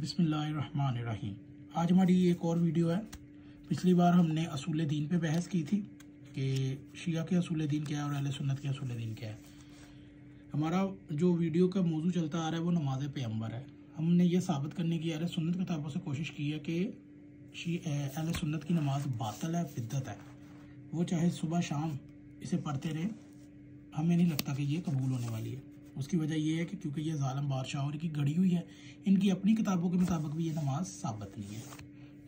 बिस्मिल्लाहिर्रहमानिर्रहीम। आज हमारी एक और वीडियो है। पिछली बार हमने असूल दीन पे बहस की थी कि शिया के असूल दीन क्या है और अहले सुन्नत के असूल दीन क्या है। हमारा जो वीडियो का मौजू चलता आ रहा है वो नमाज पैगंबर है। हमने ये साबित करने की अहले सुन्नत किताबों से कोशिश की है कि अहले सुन्नत की नमाज बातिल है, बिद्दत है। वो चाहे सुबह शाम इसे पढ़ते रहे, हमें नहीं लगता कि ये कबूल होने वाली है। उसकी वजह यह है कि क्योंकि ये जालिम बादशाह और की गढ़ी हुई है, इनकी अपनी किताबों के मुताबिक भी ये नमाज साबित नहीं है,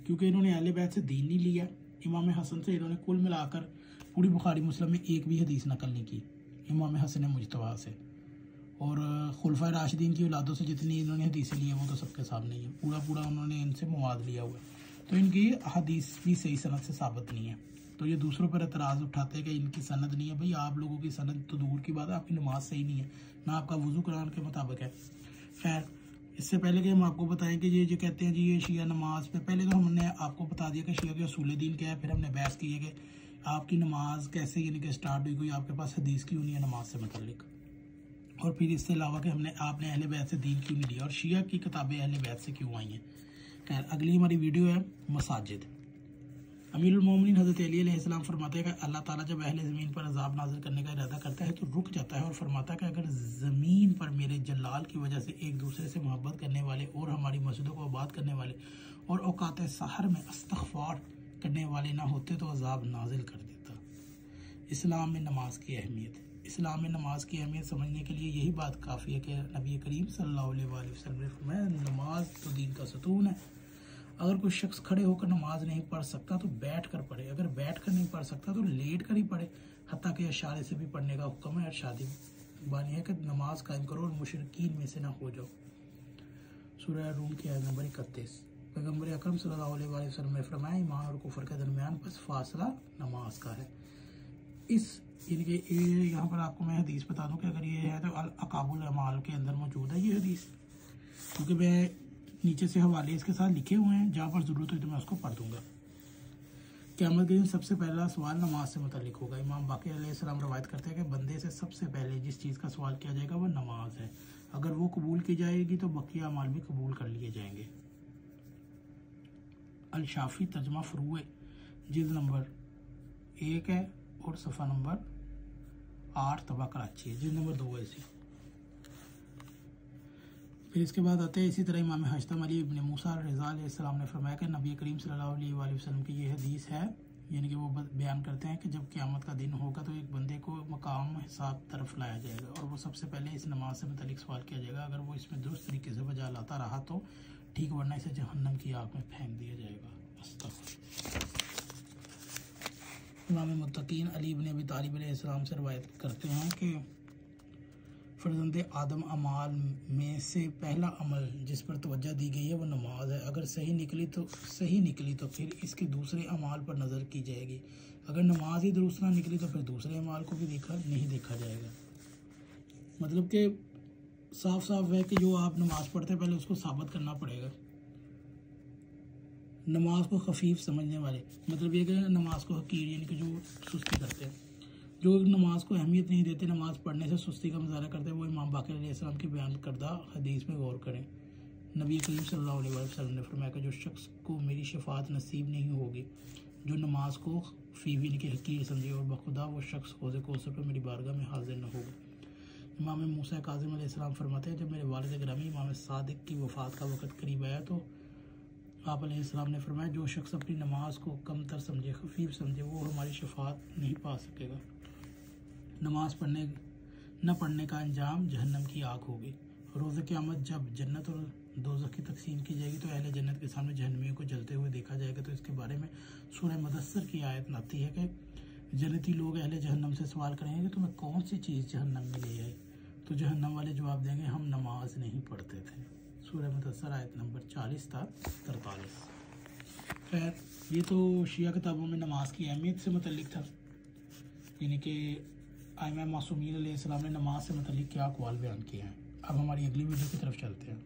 क्योंकि इन्होंने अहले बैत से दीन नहीं लिया। इमाम हसन से इन्होंने कुल मिलाकर पूरी बुखारी मुस्लिम में एक भी हदीस नकल नहीं की इमाम हसन मुजतबा से, और खुलफा राशिदीन की औलादों से जितनी इन्होंने हदीसें ली है वो तो सबके सामने ही है। पूरा उन्होंने इनसे मवाद लिया हुआ है, तो इनकी हदीस भी सही सनद से साबित नहीं है। तो ये दूसरों पर एतराज़ उठाते हैं कि इनकी सनद नहीं है। भाई आप लोगों की सनद तो दूर की बात है, आपकी नमाज सही नहीं है, ना आपका वज़ू कुरान के मुताबिक है। खैर, इससे पहले कि हम आपको बताएं कि ये जो कहते हैं जी ये शिया नमाज पे, पहले तो हमने आपको बता दिया कि शिया के असूल दीन क्या है। फिर हमने बहस की है कि आपकी नमाज कैसे यानी कि स्टार्ट हुई, कोई आपके पास हदीस क्यों नहीं है नमाज से मुतल्लिक। और फिर इससे अलावा कि आपने अहले बैत से दीन क्यों नहीं लिया और शिया की किताबें अहले बैत से क्यों आई हैं। खैर, अगली हमारी वीडियो है मसाजिद। अमीरुल मोमिनीन हज़रत अली अलैहिस्सलाम फरमाते हैं कि अल्लाह ताला जब अहले ज़मीन पर अज़ाब नाज़िल करने का इरादा करता है तो रुक जाता है और फरमाता है कि अगर ज़मीन पर मेरे जलाल की वजह से एक दूसरे से मोहब्बत करने वाले और हमारी मस्जिदों को आबाद करने वाले और औकात सहर में इस्तग़फ़ार करने वाले ना होते तो अज़ाब नाज़िल कर देता। इस्लाम में नमाज की अहमियत। इस्लाम में नमाज की अहमियत समझने के लिए यही बात काफ़ी है कि नबी करीम सल्लल्लाहु अलैहि वसल्लम ने फरमाया नमाज तो दीन का सतून है। अगर कोई शख्स खड़े होकर नमाज नहीं पढ़ सकता तो बैठ कर पढ़े, अगर बैठ कर नहीं पढ़ सकता तो लेट कर ही पढ़े। हत्ता कि इशारे से भी पढ़ने का हुक्म है। शादी बानी है कि नमाज कायम करो और मुशरिकीन में से ना हो जाओ। सूरह रूम की आयत नंबर 31। पैगम्बर अकरम सल्लल्लाहु अलैहि वसल्लम ने फरमाया ईमान और कुफर के दरमियान बस फासला नमाज का है। इस यानी कि यहाँ पर आपको मैं हदीस बता दूँ कि अगर ये है तो अल अकाबुल अमाल के अंदर मौजूद है ये हदीस, क्योंकि मैं नीचे से हवाले इसके साथ लिखे हुए हैं, जहाँ पर ज़रूरत हो तो मैं उसको पढ़ दूंगा। क़यामत के दिन सबसे पहला सवाल नमाज से मुतालिक होगा। इमाम बाक़िर अलैहिस्सलाम रवायत करते हैं कि बंदे से सबसे पहले जिस चीज़ का सवाल किया जाएगा वो नमाज है। अगर वो कबूल की जाएगी तो बकिया अमाल भी कबूल कर लिए जाएंगे। अल शाफी तर्जमा फ़ुरूए जिल्द नंबर 1 है और सफ़ा नंबर 8 तबा कराची है, जिल्द नंबर 2 है इसी। फिर इसके बाद आते हैं इसी तरह इमाम हश्तम अली इब्न मूसा रज़ा अलैहिस्सलाम ने फरमाया कि नबी करीम सल्लल्लाहु अलैहि वसल्लम की ये हदीस है, यानी कि वो बयान करते हैं कि जब क़यामत का दिन होगा तो एक बंदे को मकाम हिसाब तरफ लाया जाएगा और वो सबसे पहले इस नमाज से मुतालिक सवाल किया जाएगा। अगर वो इसमें दुरुस्त तरीके से बजा लाता रहा तो ठीक, वरना इसे जहन्नम की आग में फेंक दिया जाएगा। इमाम मुत्तकीन अली इब्न अबी तालिब अलैहिस्सलाम से रवायत करते हैं कि फर्जंदे आदम अमाल में से पहला अमल जिस पर तवज्जो दी गई है वो नमाज है। अगर सही निकली तो फिर इसके दूसरे अमाल पर नज़र की जाएगी। अगर नमाज ही दुरुस्त ना निकली तो फिर दूसरे अमाल को भी नहीं देखा जाएगा। मतलब कि साफ साफ है कि जो आप नमाज पढ़ते हैं पहले उसको साबित करना पड़ेगा। नमाज को खफीफ समझने वाले, मतलब ये कि नमाज को हकीर यानी कि जो सुस्ती करते हैं, जो नमाज को अहमियत नहीं देते, नमाज पढ़ने से सुस्ती का मुजाहरा करते हैं, वो इमाम बाक़िर अलैहिस्सलाम की बयान करदा हदीस में गौर करें। नबी करीम सल्लल्लाहु अलैहि वसल्लम ने फरमाया कि जो शख्स को मेरी शफात नसीब नहीं होगी, जो नमाज को फीवी यानी कि हकीर समझे और बखुदा वो शख्स हौज़ कौसर पर मेरी बारगाह में हाजिर न होगा। इमाम मूसा काज़िम अलैहिस्सलाम फरमाते हैं जब मेरे वालिद गिरामी इमाम सादिक की वफ़ात का वक़्त करीब आया तो आप अलैहिस्सलाम ने फरमाया जो शख्स अपनी नमाज को कमतर समझे, खफीफ समझे, वो हमारी शफात नहीं पा सकेगा। नमाज न पढ़ने का अंजाम जहन्नम की आग होगी। रोज़ क़यामत जब जन्नत और दोज़ख की तकसीम की जाएगी तो अहले जन्नत के सामने जहन्नमियों को जलते हुए देखा जाएगा। तो इसके बारे में सूरह मुदस्सिर की आयत आती है कि जन्नती लोग अहले जहन्नम से सवाल करेंगे कि तुम्हें कौन सी चीज़ जहन्नम में ले आई, तो जहन्नम वाले जवाब देंगे हम नमाज नहीं पढ़ते थे। सूरह मुदस्सिर आयत नंबर 40 था 43। खैर, ये तो शिया किताबों में नमाज की अहमियत से मुतल्लिक था, यानी कि आइमा मासूमीन अलैहिस्सलाम ने नमाज से मुतल्लिक क्या अक़वाल बयान किए हैं। अब हमारी अगली वीडियो की तरफ चलते हैं।